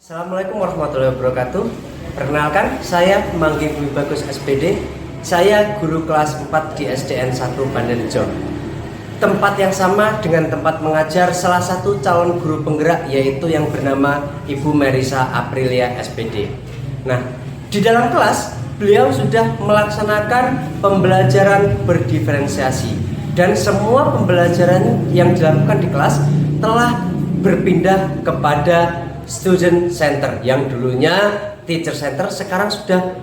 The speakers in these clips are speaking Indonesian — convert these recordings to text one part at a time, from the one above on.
Assalamualaikum warahmatullahi wabarakatuh. Perkenalkan, saya Manggih Dwi Bagus SPD. Saya guru kelas 4 di SDN 1 Bandarjo. Tempat yang sama dengan tempat mengajar salah satu calon guru penggerak, yaitu yang bernama Ibu Merisa Aprilia SPD. Nah, di dalam kelas beliau sudah melaksanakan pembelajaran berdiferensiasi, dan semua pembelajaran yang dilakukan di kelas telah berpindah kepada student center. Yang dulunya teacher center, sekarang sudah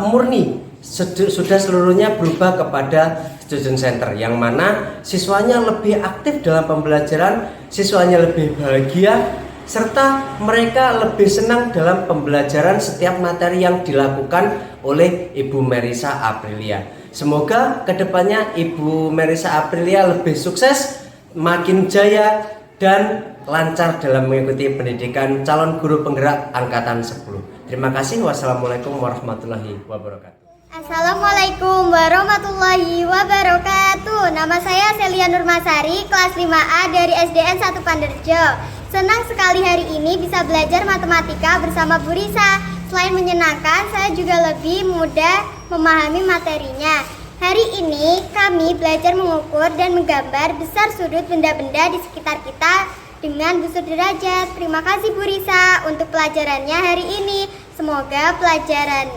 murni, sudah seluruhnya berubah kepada student center, yang mana siswanya lebih aktif dalam pembelajaran, siswanya lebih bahagia, serta mereka lebih senang dalam pembelajaran setiap materi yang dilakukan oleh Ibu Merisa Aprilia. Semoga kedepannya Ibu Merisa Aprilia lebih sukses, makin jaya, dan lancar dalam mengikuti pendidikan calon guru penggerak angkatan 10. Terima kasih. Wassalamualaikum warahmatullahi wabarakatuh. Assalamualaikum warahmatullahi wabarakatuh. Nama saya Celia Nurmasari, kelas 5A dari SDN 1 Bandarjo. Senang sekali hari ini bisa belajar matematika bersama Bu Risa. Selain menyenangkan, saya juga lebih mudah memahami materinya. Hari ini kami belajar mengukur dan menggambar besar sudut benda-benda di sekitar kita dengan busur derajat. Terima kasih Bu Risa untuk pelajarannya hari ini. Semoga pelajaran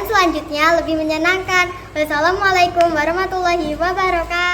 selanjutnya lebih menyenangkan. Wassalamualaikum warahmatullahi wabarakatuh.